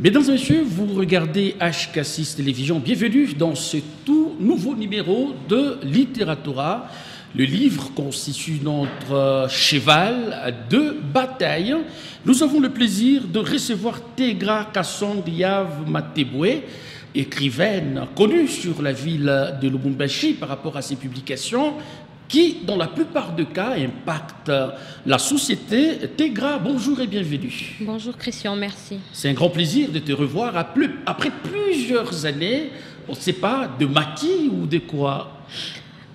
Mesdames et messieurs, vous regardez HK6 Télévision. Bienvenue dans ce tout nouveau numéro de Littératura. Le livre constitue notre cheval de bataille. Nous avons le plaisir de recevoir Tegra Kassong-Diav Mateboué, écrivaine connue sur la ville de Lubumbashi par rapport à ses publications qui, dans la plupart des cas, impactent la société. Tegra, bonjour et bienvenue. Bonjour Christian, merci. C'est un grand plaisir de te revoir après plusieurs années, on ne sait pas, de maquis ou de quoi.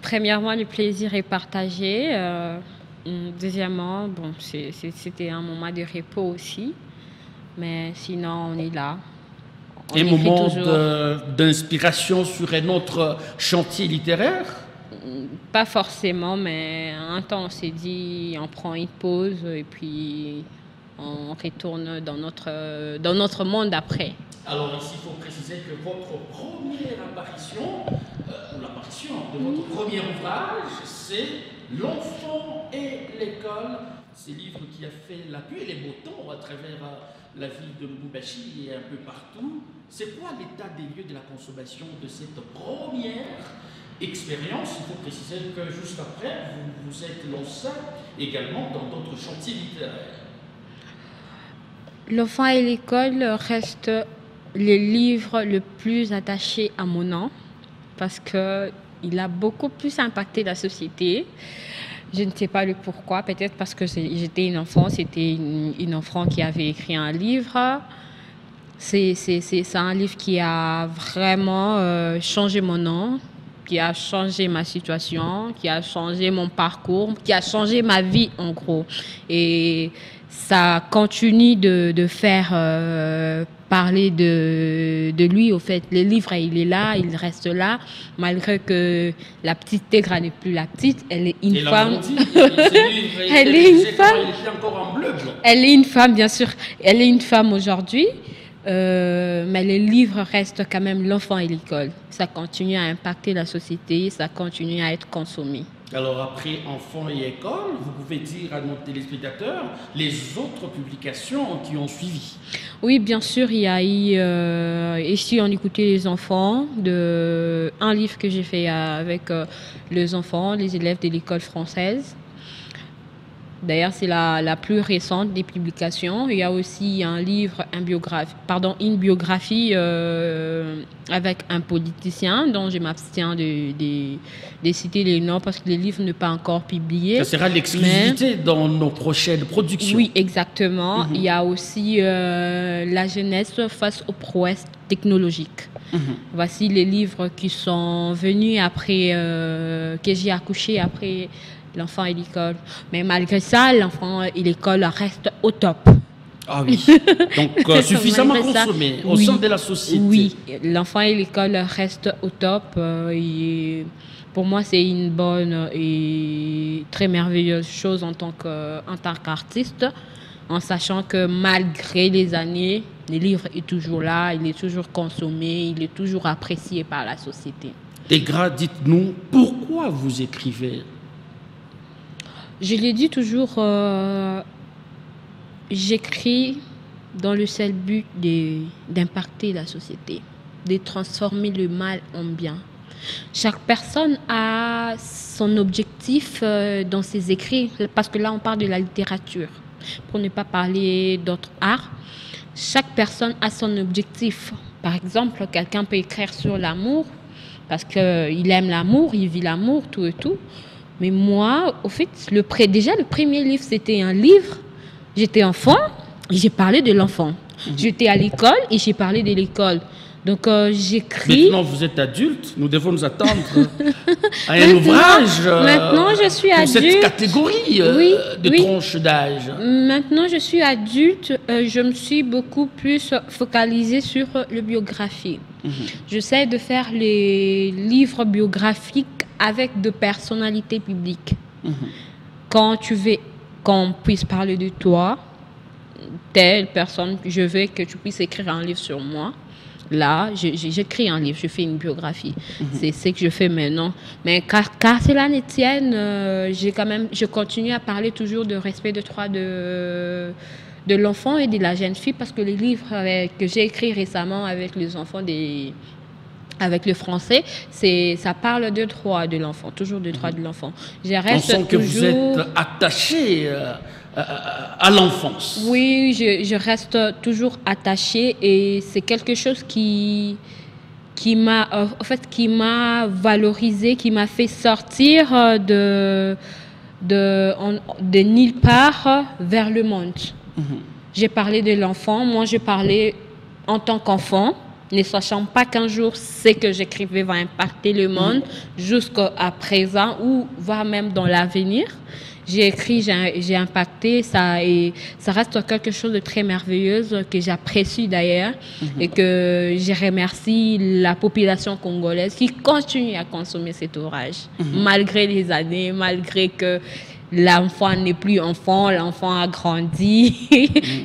Premièrement, le plaisir est partagé. Deuxièmement, bon, c'était un moment de repos aussi. Mais sinon, on est là. Un moment d'inspiration sur un autre chantier littéraire? Pas forcément, mais un temps, on s'est dit, on prend une pause et puis on retourne dans notre monde après. Alors ici, il faut préciser que votre première apparition, l'apparition de votre premier ouvrage, c'est L'enfant et l'école. C'est le livre qui a fait la pluie et les beaux temps à travers la ville de Lubumbashi et un peu partout. C'est quoi l'état des lieux de la consommation de cette première expérience? Il faut préciser que juste après, vous vous êtes lancé également dans d'autres chantiers littéraires. L'enfant et l'école reste le livre le plus attaché à mon nom parce qu'il a beaucoup plus impacté la société. Je ne sais pas le pourquoi, peut-être parce que j'étais une enfant, c'était une enfant qui avait écrit un livre. C'est un livre qui a vraiment changé mon nom, qui a changé ma situation, qui a changé mon parcours, qui a changé ma vie en gros. Et ça continue de faire parler de lui. Au fait, le livre, il est là, il reste là, malgré que la petite Tegra n'est plus la petite, elle est une femme. Elle est une femme. Elle est encore en bleu. Elle est une femme, bien sûr. Elle est une femme aujourd'hui. Mais le livre reste quand même l'enfant et l'école. Ça continue à impacter la société, ça continue à être consommé. Alors après Enfants et école, vous pouvez dire à nos téléspectateurs les autres publications qui ont suivi. Oui, bien sûr, il y a eu Ici on écoutait les enfants, un livre que j'ai fait avec les enfants, les élèves de l'école française. D'ailleurs, c'est la plus récente des publications. Il y a aussi un livre, une biographie avec un politicien dont je m'abstiens de citer les noms parce que le livre n'est pas encore publié. Ça sera l'exclusivité dans nos prochaines productions. Oui, exactement. Il y a aussi la jeunesse face aux prouesses technologiques. Voici les livres qui sont venus après que j'ai accouché, après l'enfant et l'école. Mais malgré ça, l'enfant et l'école restent au top. Ah oui, donc suffisamment consommé au sein de la société. Oui, l'enfant et l'école restent au top. Et pour moi, c'est une bonne et très merveilleuse chose en tant qu'artiste, en sachant que malgré les années, le livre est toujours là, il est toujours consommé, il est toujours apprécié par la société. Tegra, dites-nous, pourquoi vous écrivez? Je l'ai dit toujours, j'écris dans le seul but d'impacter la société, de transformer le mal en bien. Chaque personne a son objectif dans ses écrits, parce que là on parle de la littérature, pour ne pas parler d'autres arts. Chaque personne a son objectif. Par exemple, quelqu'un peut écrire sur l'amour, parce qu'il aime l'amour, il vit l'amour, tout et tout. Mais moi, au fait, déjà le premier livre, c'était un livre. J'étais enfant et j'ai parlé de l'enfant. J'étais à l'école et j'ai parlé de l'école. Donc, j'écris... Maintenant, vous êtes adulte. Nous devons nous attendre à un ouvrage maintenant, je suis pour adulte. cette catégorie de tranche d'âge. Maintenant, je suis adulte. Je me suis beaucoup plus focalisée sur le biographie. J'essaie de faire les livres biographiques avec de personnalités publiques. Quand tu veux qu'on puisse parler de toi, telle personne, je veux que tu puisses écrire un livre sur moi. Là, j'écris un livre, je fais une biographie. C'est ce que je fais maintenant. Mais car cela ne tienne, je continue à parler toujours de respect de droits de l'enfant et de la jeune fille, parce que les livres que j'ai écrits récemment avec les enfants avec le français, ça parle de droits de l'enfant, toujours de droits de l'enfant. On sent que vous êtes attaché à l'enfance. Oui, je reste toujours attachée et c'est quelque chose qui m'a valorisée, qui m'a fait sortir de nulle part vers le monde. J'ai parlé de l'enfant, moi je parlais en tant qu'enfant, ne sachant pas qu'un jour ce que j'écrivais va impacter le monde jusqu'à présent ou voire même dans l'avenir. J'ai écrit, j'ai impacté ça et ça reste quelque chose de très merveilleux que j'apprécie d'ailleurs et que je remercie la population congolaise qui continue à consommer cet ouvrage malgré les années, malgré que l'enfant n'est plus enfant, l'enfant a grandi,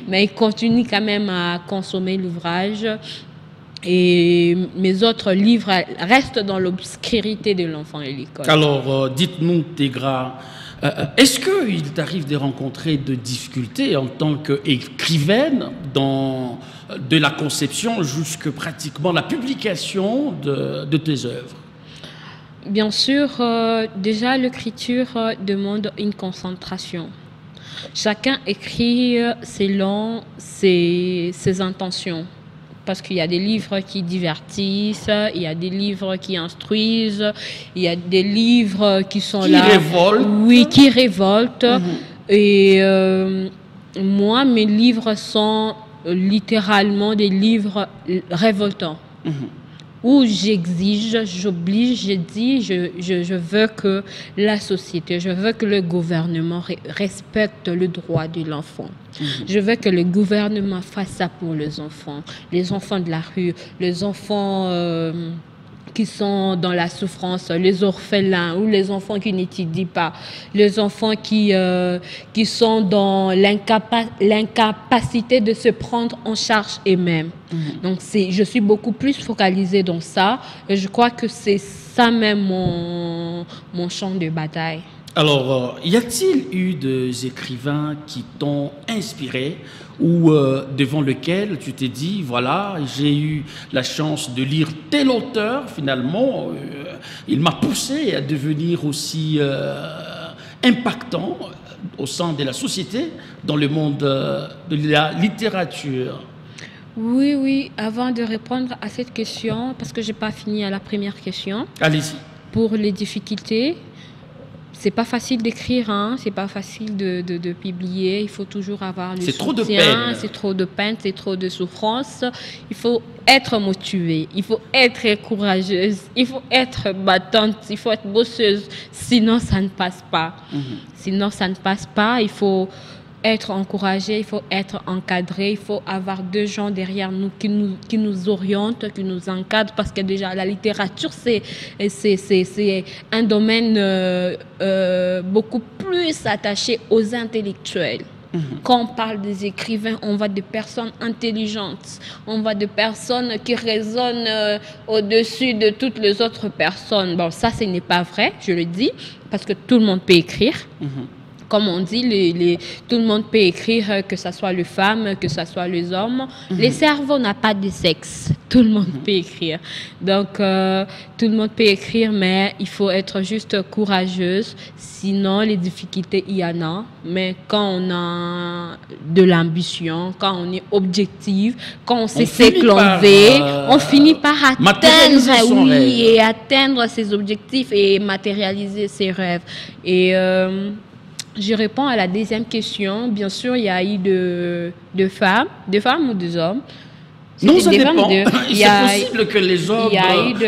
mais il continue quand même à consommer l'ouvrage. Et mes autres livres restent dans l'obscurité de l'enfant et l'école. Alors, dites-nous, Tégra, est-ce qu'il t'arrive de rencontrer de difficultés en tant qu'écrivaine de la conception jusqu'à pratiquement la publication de tes œuvres? Bien sûr, déjà l'écriture demande une concentration. Chacun écrit selon ses intentions. Parce qu'il y a des livres qui divertissent, il y a des livres qui instruisent, il y a des livres qui sont qui révoltent. Oui, qui révoltent. Et moi, mes livres sont littéralement des livres révoltants. Où j'exige, j'oblige, je dis, je veux que la société, je veux que le gouvernement respecte le droit de l'enfant. Je veux que le gouvernement fasse ça pour les enfants de la rue, les enfants qui sont dans la souffrance, les orphelins ou les enfants qui n'étudient pas, les enfants qui sont dans l'incapacité de se prendre en charge eux-mêmes. Donc je suis beaucoup plus focalisée dans ça et je crois que c'est ça même mon champ de bataille. Alors, y a-t-il eu des écrivains qui t'ont inspiré ou devant lequel tu t'es dit, voilà, j'ai eu la chance de lire tel auteur, finalement, il m'a poussé à devenir aussi impactant au sein de la société, dans le monde de la littérature? Oui, avant de répondre à cette question, parce que je n'ai pas fini à la première question. Allez-y. Pour les difficultés, c'est pas facile d'écrire, hein, c'est pas facile de publier, il faut toujours avoir le soutien. C'est trop de peine. C'est trop de peine, c'est trop de souffrance. Il faut être motivé, il faut être courageuse, il faut être battante, il faut être bosseuse, sinon ça ne passe pas. Sinon ça ne passe pas, il faut être encouragé, il faut être encadré, il faut avoir deux gens derrière nous qui nous orientent, qui nous encadrent, parce que déjà la littérature c'est un domaine beaucoup plus attaché aux intellectuels. Quand on parle des écrivains, on voit des personnes intelligentes, on voit des personnes qui raisonnent au-dessus de toutes les autres personnes. Bon, ça ce n'est pas vrai, je le dis, parce que tout le monde peut écrire. Comme on dit, tout le monde peut écrire, que ce soit les femmes, que ce soit les hommes. Le cerveau n'a pas de sexe. Tout le monde peut écrire. Donc, tout le monde peut écrire, mais il faut être juste courageuse. Sinon, les difficultés, il y en a. Mais quand on a de l'ambition, quand on est objectif, quand on sait s'éclairer, on finit par atteindre ses objectifs et matérialiser ses rêves. Et je réponds à la deuxième question. Bien sûr, il y a eu deux femmes ou deux hommes. Non, ça dépend. C'est possible que les hommes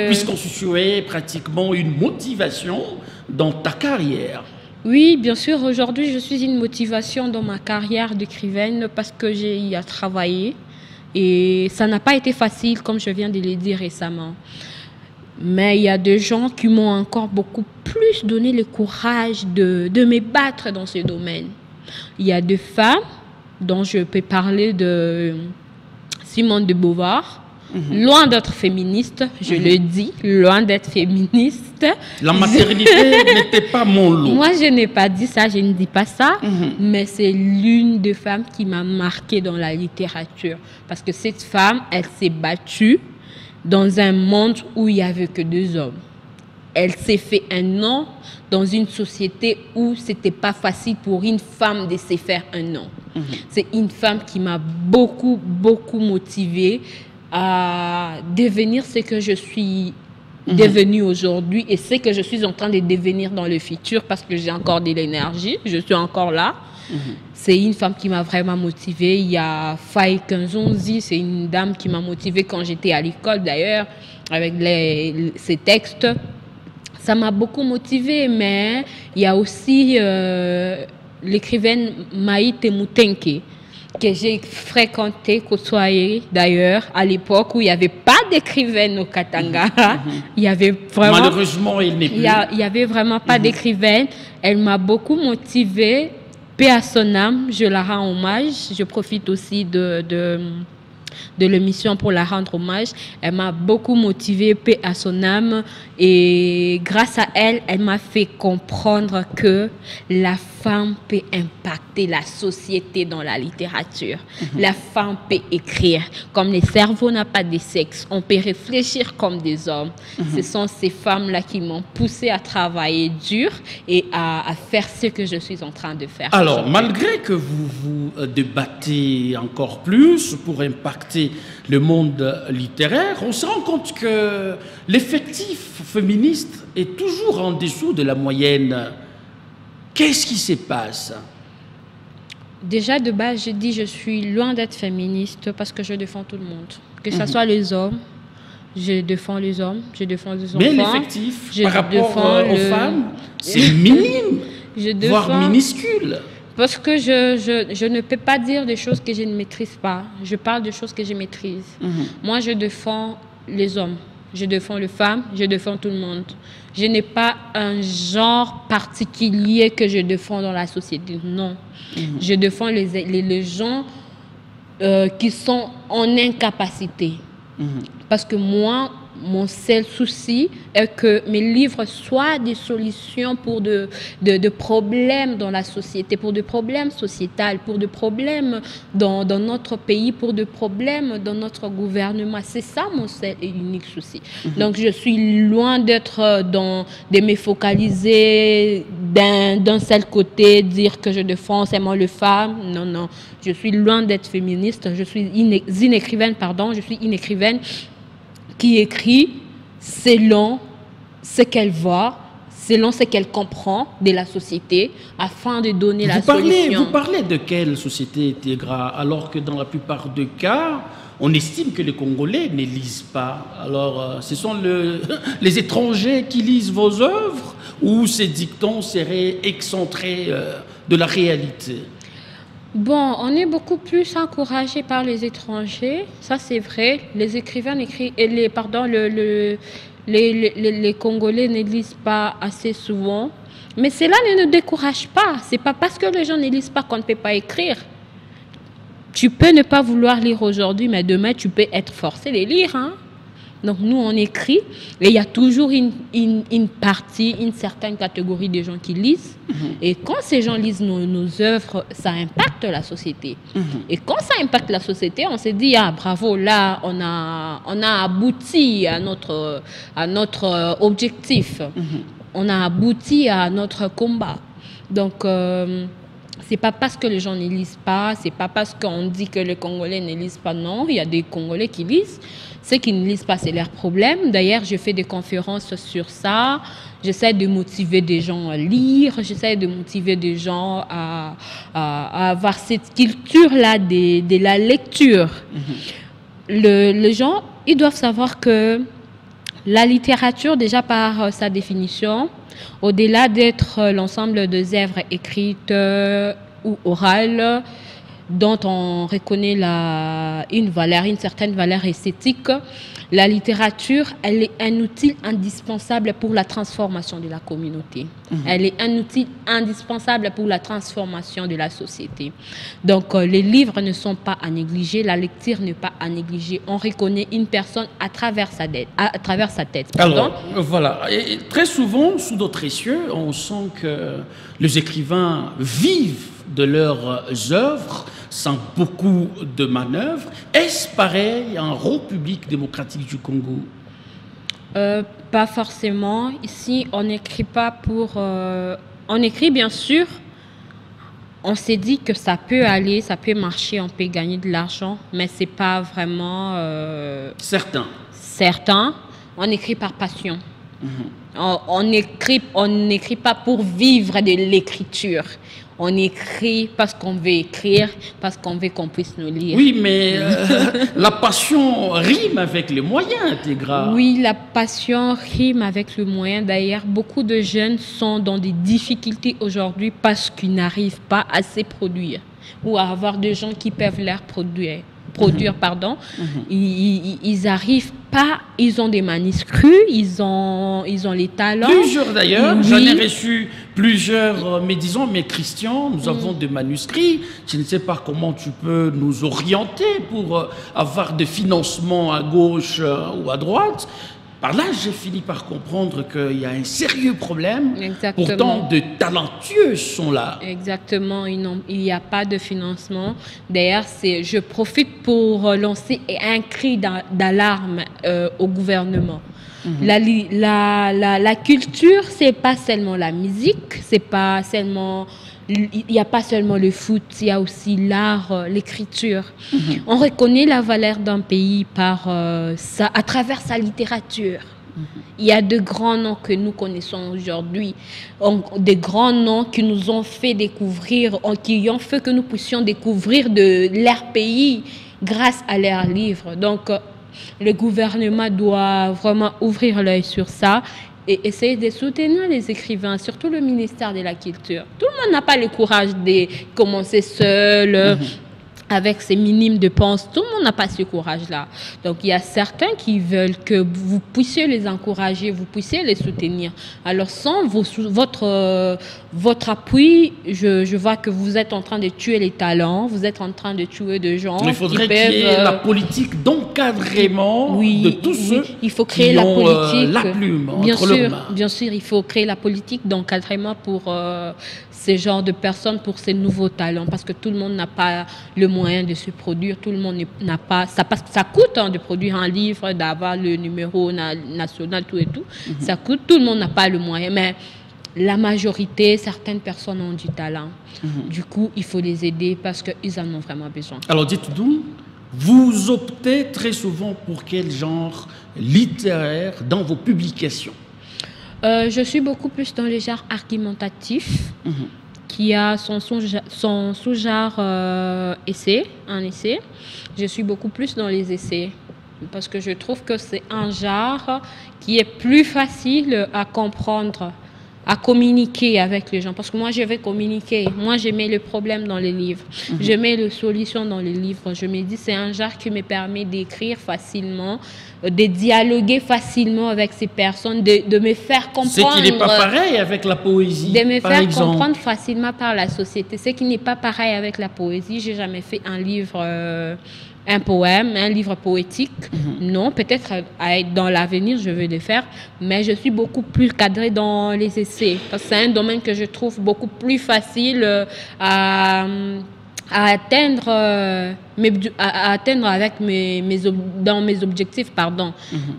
puissent constituer pratiquement une motivation dans ta carrière. Oui, bien sûr. Aujourd'hui, je suis une motivation dans ma carrière d'écrivaine parce que j'ai y à travailler. Et ça n'a pas été facile, comme je viens de le dire récemment. Mais il y a des gens qui m'ont encore beaucoup plus donné le courage de me battre dans ce domaine. Il y a des femmes dont je peux parler de Simone de Beauvoir, Loin d'être féministe, je le dis, loin d'être féministe. La maternité n'était pas mon lot. Moi, je n'ai pas dit ça, je ne dis pas ça, mais c'est l'une des femmes qui m'a marquée dans la littérature. Parce que cette femme, elle s'est battue dans un monde où il n'y avait que 2 hommes. Elle s'est fait un nom dans une société où ce n'était pas facile pour une femme de se faire un nom. C'est une femme qui m'a beaucoup, beaucoup motivée à devenir ce que je suis devenue aujourd'hui et ce que je suis en train de devenir dans le futur parce que j'ai encore de l'énergie, je suis encore là. C'est une femme qui m'a vraiment motivée. Il y a Faye Kinzonzi, c'est une dame qui m'a motivée quand j'étais à l'école d'ailleurs, avec ses textes. Ça m'a beaucoup motivée, mais il y a aussi l'écrivaine Maïte Moutenke, que j'ai fréquenté, côtoyé d'ailleurs, à l'époque où il n'y avait pas d'écrivaine au Katanga. Il y avait vraiment, malheureusement, il n'est plus. Il y avait vraiment pas d'écrivaine. Elle m'a beaucoup motivée. Paix à son âme, je la rends hommage. Je profite aussi de l'émission pour la rendre hommage. Elle m'a beaucoup motivée, paix à son âme. Et grâce à elle, elle m'a fait comprendre que la femme peut impacter la société dans la littérature. La femme peut écrire. Comme le cerveau n'a pas de sexe, on peut réfléchir comme des hommes. Ce sont ces femmes-là qui m'ont poussée à travailler dur et à faire ce que je suis en train de faire. Alors, malgré que vous vous débattez encore plus pour impacter le monde littéraire, on se rend compte que l'effectif féministe est toujours en dessous de la moyenne. Qu'est-ce qui se passe? Déjà, de base, je dis je suis loin d'être féministe parce que je défends tout le monde. Que ce soit les hommes, je défends les hommes, je défends les enfants. Mais l'effectif, par rapport aux femmes, c'est minime, voire minuscule. Parce que je ne peux pas dire des choses que je ne maîtrise pas. Je parle de choses que je maîtrise. Moi, je défends les hommes, je défends les femmes, je défends tout le monde. Je n'ai pas un genre particulier que je défends dans la société, non. Je défends les gens qui sont en incapacité. Parce que moi, mon seul souci est que mes livres soient des solutions pour de problèmes dans la société, pour des problèmes sociétals, pour des problèmes dans notre pays, pour des problèmes dans notre gouvernement. C'est ça mon seul et unique souci. Donc je suis loin de me focaliser d'un seul côté, dire que je défends seulement les femmes. Non, non. Je suis loin d'être féministe. Je suis une écrivaine qui écrit selon ce qu'elle voit, selon ce qu'elle comprend de la société, afin de donner la solution. Vous parlez de quelle société, Tégra, alors que dans la plupart des cas, on estime que les Congolais ne lisent pas. Alors, ce sont les étrangers qui lisent vos œuvres ou ces dictons seraient excentrés de la réalité? Bon, on est beaucoup plus encouragé par les étrangers, ça c'est vrai. Les écrivains les Congolais ne lisent pas assez souvent. Mais cela ne nous décourage pas. C'est pas parce que les gens ne lisent pas qu'on ne peut pas écrire. Tu peux ne pas vouloir lire aujourd'hui, mais demain tu peux être forcé de lire, hein? Donc nous, on écrit et il y a toujours une partie, une certaine catégorie de gens qui lisent. Et quand ces gens lisent nos œuvres, ça impacte la société. Et quand ça impacte la société, on se dit, ah bravo, là, on a abouti à notre objectif. On a abouti à notre combat. Donc, c'est pas parce que les gens ne lisent pas, c'est pas parce qu'on dit que les Congolais ne lisent pas, non. Il y a des Congolais qui lisent. Ceux qui ne lisent pas, c'est leur problème. D'ailleurs, je fais des conférences sur ça. J'essaie de motiver des gens à lire. J'essaie de motiver des gens à avoir cette culture-là de la lecture. Les gens, ils doivent savoir que la littérature, déjà par sa définition, au-delà d'être l'ensemble des œuvres écrites ou orales, dont on reconnaît une certaine valeur esthétique. La littérature, elle est un outil indispensable pour la transformation de la communauté. Elle est un outil indispensable pour la transformation de la société. Donc, les livres ne sont pas à négliger, la lecture n'est pas à négliger. On reconnaît une personne à travers sa tête. Alors, voilà. Et très souvent, sous d'autres essieux, on sent que les écrivains vivent de leurs œuvres sans beaucoup de manœuvres. Est-ce pareil en République démocratique du Congo? Pas forcément. Ici, on n'écrit pas pour... on écrit, bien sûr. On s'est dit que ça peut aller, ça peut marcher, on peut gagner de l'argent, mais c'est pas vraiment... Certain. On écrit par passion. On n'écrit pas pour vivre de l'écriture. On écrit parce qu'on veut écrire, parce qu'on veut qu'on puisse nous lire. Oui, mais la passion rime avec les moyens, Tégra. Oui, la passion rime avec le moyen. D'ailleurs, beaucoup de jeunes sont dans des difficultés aujourd'hui parce qu'ils n'arrivent pas à se produire ou à avoir des gens qui peuvent leur produire. Ils n'arrivent pas, ils ont des manuscrits, ils ont les talents. Plusieurs d'ailleurs, j'en ai reçu plusieurs, mais disons, mais Christian, nous avons des manuscrits, je ne sais pas comment tu peux nous orienter pour avoir des financements à gauche ou à droite. Par là, j'ai fini par comprendre qu'il y a un sérieux problème. Exactement. Pourtant, de talentueux sont là. Exactement, il n'y a pas de financement. D'ailleurs, je profite pour lancer un cri d'alarme au gouvernement. La culture, c'est pas seulement la musique, c'est pas seulement... Il n'y a pas seulement le foot, il y a aussi l'art, l'écriture. On reconnaît la valeur d'un pays à travers sa littérature. Il y a de grands noms que nous connaissons aujourd'hui, des grands noms qui nous ont fait découvrir, qui ont fait que nous puissions découvrir de leur pays grâce à leurs livres. Donc, le gouvernement doit vraiment ouvrir l'œil sur ça et essayer de soutenir les écrivains, surtout le ministère de la Culture. Tout le monde n'a pas le courage de commencer seul, avec ses minimes dépenses. Tout le monde n'a pas ce courage-là. Donc, il y a certains qui veulent que vous puissiez les encourager, vous puissiez les soutenir. Alors, sans votre appui, je vois que vous êtes en train de tuer les talents, vous êtes en train de tuer des gens. Il faudrait qu'il y ait la politique d'encadrement de tous ceux il faut créer qui la ont politique. La plume entre leurs mains. Bien sûr, il faut créer la politique d'encadrement pour ces genres de personnes, pour ces nouveaux talents, parce que tout le monde n'a pas le moyen de se produire, tout le monde n'a pas... Ça coûte de produire un livre, d'avoir le numéro national, tout et tout. Ça coûte, tout le monde n'a pas le moyen, mais la majorité, certaines personnes ont du talent. Du coup, il faut les aider parce qu'ils en ont vraiment besoin. Alors dites-nous, vous optez très souvent pour quel genre littéraire dans vos publications? Je suis beaucoup plus dans les genres argumentatifs, qui a son sous-genre essai, un essai. Je suis beaucoup plus dans les essais, parce que je trouve que c'est un genre qui est plus facile à comprendre, à communiquer avec les gens. Parce que moi, je vais communiquer. Moi, je mets le problème dans les livres. Je mets les solutions dans les livres. Je me dis, c'est un genre qui me permet d'écrire facilement, de dialoguer facilement avec ces personnes, de me faire comprendre... C'est qu'il n'est pas pareil avec la poésie, de me faire comprendre facilement par la société. Ce qui n'est pas pareil avec la poésie. Je n'ai jamais fait un livre... un poème, un livre poétique. Non, peut-être dans l'avenir, je vais le faire, mais je suis beaucoup plus cadrée dans les essais. Parce que c'est un domaine que je trouve beaucoup plus facile à atteindre, avec dans mes objectifs.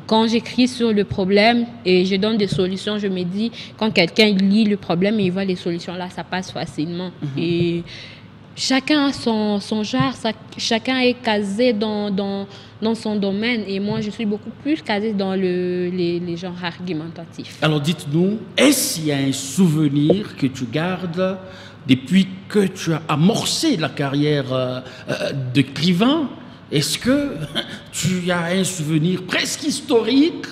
Quand j'écris sur le problème et je donne des solutions, je me dis, quand quelqu'un lit le problème et il voit les solutions là, ça passe facilement. Et chacun a son genre, chacun est casé dans son domaine, et moi je suis beaucoup plus casée dans les genres argumentatifs. Alors dites-nous, est-ce qu'il y a un souvenir que tu gardes depuis que tu as amorcé la carrière d'écrivain? Est-ce que tu as un souvenir presque historique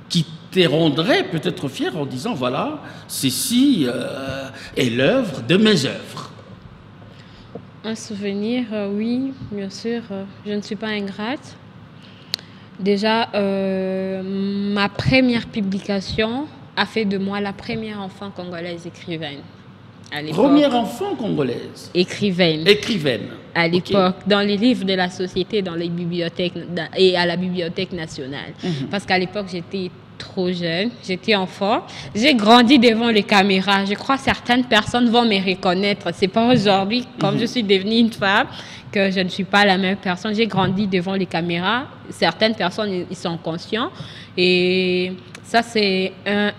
qui te rendrait peut-être fier en disant, voilà, ceci est l'œuvre de mes œuvres? Un souvenir, oui, bien sûr. Je ne suis pas ingrate. Déjà, ma première publication a fait de moi la première enfant congolaise écrivaine. À l'époque. Première enfant congolaise. Écrivaine. Écrivaine. À l'époque, dans les livres de la société, dans les bibliothèques et à la Bibliothèque nationale. Parce qu'à l'époque, j'étais trop jeune, j'étais enfant. J'ai grandi devant les caméras. Je crois que certaines personnes vont me reconnaître. C'est pas aujourd'hui, comme je suis devenue une femme, que je ne suis pas la même personne. J'ai grandi devant les caméras. Certaines personnes, ils sont conscients. Et ça, c'est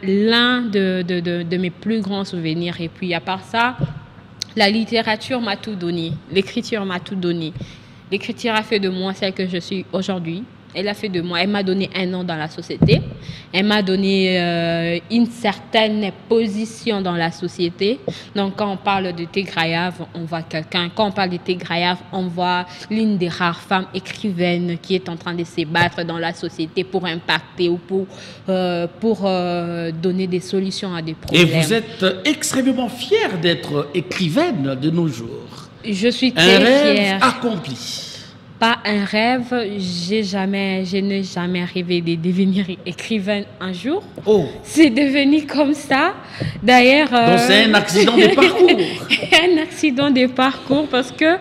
l'un de mes plus grands souvenirs. Et puis, à part ça, la littérature m'a tout donné. L'écriture m'a tout donné. L'écriture a fait de moi celle que je suis aujourd'hui. Elle a fait de moi, elle m'a donné un nom dans la société. Elle m'a donné une certaine position dans la société. Donc, quand on parle de Tegrayav, on voit quelqu'un. Quand on parle de Tegrayav, on voit l'une des rares femmes écrivaines qui est en train de se battre dans la société pour impacter ou pour donner des solutions à des problèmes. Et vous êtes extrêmement fière d'être écrivaine de nos jours. Je suis très fière. Un rêve accompli. Pas un rêve, je n'ai jamais rêvé de devenir écrivaine un jour. Oh. C'est devenu comme ça. D'ailleurs, donc c'est un accident de parcours. Un accident de parcours parce que,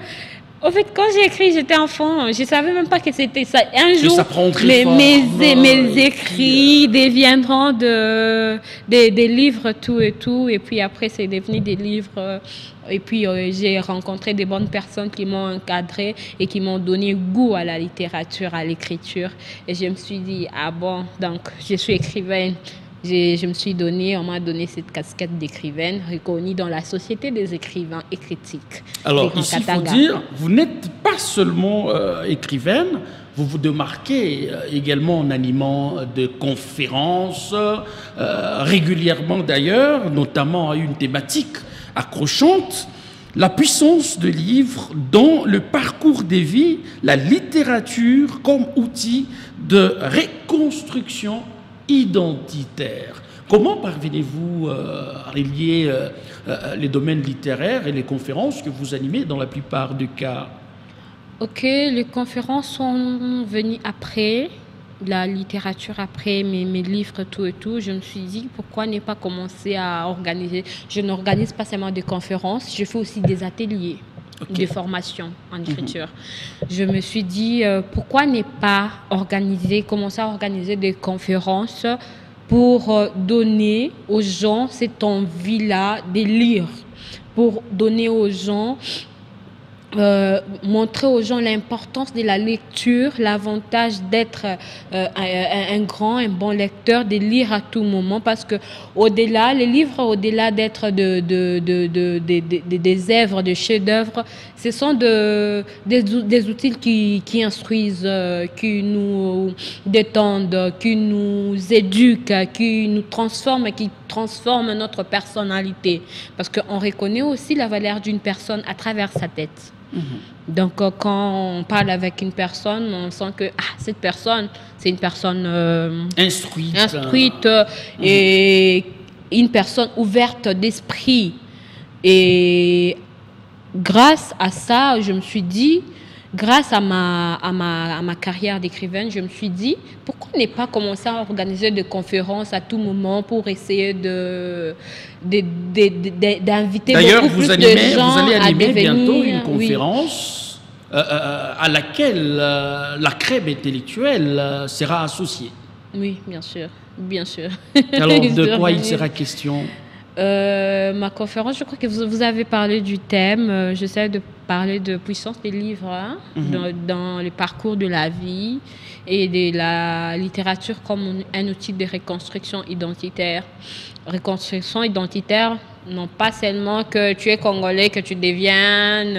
au fait, quand j'ai écrit, j'étais enfant, je ne savais même pas que c'était ça. Un jour, mes écrits deviendront des livres, tout et tout. Et puis après, c'est devenu des livres. Et puis, j'ai rencontré des bonnes personnes qui m'ont encadré et qui m'ont donné goût à la littérature, à l'écriture. Et je me suis dit, ah bon, donc je suis écrivaine. Je me suis donné, on m'a donné cette casquette d'écrivaine reconnue dans la société des écrivains et critiques. Alors ici, il faut dire, vous n'êtes pas seulement écrivaine, vous vous démarquez également en animant des conférences, régulièrement d'ailleurs, notamment à une thématique accrochante, la puissance de livres dans le parcours des vies, la littérature comme outil de reconstruction identitaire. Comment parvenez-vous à relier les domaines littéraires et les conférences que vous animez dans la plupart des cas? Ok, les conférences sont venues après, la littérature après, mes livres, tout et tout. Je me suis dit, pourquoi ne pas commencer à organiser? Je n'organise pas seulement des conférences, je fais aussi des ateliers. De formation en écriture. Je me suis dit, pourquoi ne pas commencer à organiser des conférences pour donner aux gens cette envie-là de lire, pour donner aux gens, montrer aux gens l'importance de la lecture, l'avantage d'être un bon lecteur, de lire à tout moment, parce que les livres, au-delà d'être des œuvres, des chefs-d'œuvre, ce sont des outils qui instruisent, qui nous détendent, qui nous éduquent, qui nous transforment, qui transforment notre personnalité. Parce qu'on reconnaît aussi la valeur d'une personne à travers sa tête. Donc, quand on parle avec une personne, on sent que cette personne, c'est une personne instruite et une personne ouverte d'esprit. Et grâce à ça, je me suis dit, grâce à ma carrière d'écrivaine, je me suis dit, pourquoi ne pas commencer à organiser des conférences à tout moment pour essayer d'inviter beaucoup plus de gens vous allez animer à devenir, bientôt une conférence à laquelle la crème intellectuelle sera associée. Oui, bien sûr, bien sûr. Alors, de quoi il sera question? Ma conférence, je crois que vous avez parlé du thème. J'essaie de parler de puissance des livres dans le parcours de la vie et de la littérature comme un outil de reconstruction identitaire. Reconstruction identitaire, non pas seulement que tu es congolais, que tu deviennes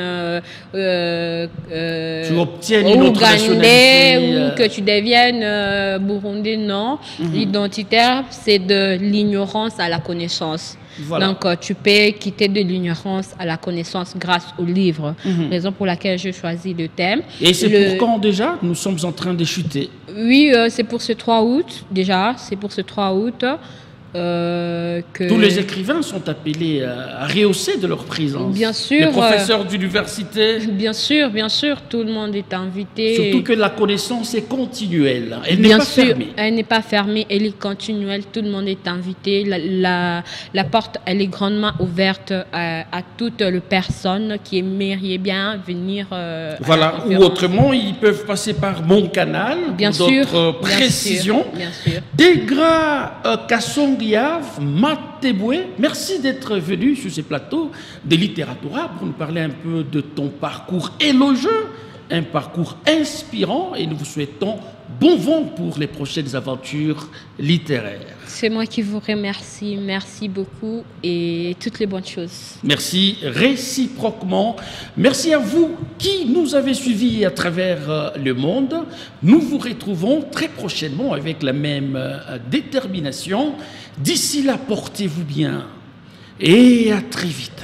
tu obtiennes une autre nationalité, ou que tu deviennes burundais, non. L'identitaire, c'est de l'ignorance à la connaissance. Voilà. Donc, tu peux quitter de l'ignorance à la connaissance grâce au livre. Raison pour laquelle j'ai choisi le thème. Et c'est pour quand déjà? Nous sommes en train de chuter. Oui, c'est pour ce 3 août, déjà. C'est pour ce 3 août. que... Tous les écrivains sont appelés à rehausser de leur présence. Bien sûr. Les professeurs d'université. Bien sûr, tout le monde est invité. Surtout que la connaissance est continuelle. Elle n'est pas fermée. Elle n'est pas fermée, elle est continuelle. Tout le monde est invité. La porte, elle est grandement ouverte à toutes les personnes qui aimeraient bien venir. Voilà, ou autrement, ils peuvent passer par mon canal. Bien pour sûr. D'autres précisions. Bien sûr. Degra Kassongiav Mateboué, merci d'être venu sur ce plateau de Littératura pour nous parler un peu de ton parcours élogieux, un parcours inspirant, et nous vous souhaitons bon vent pour les prochaines aventures littéraires. C'est moi qui vous remercie. Merci beaucoup et toutes les bonnes choses. Merci réciproquement. Merci à vous qui nous avez suivis à travers le monde. Nous vous retrouvons très prochainement avec la même détermination. D'ici là, portez-vous bien et à très vite.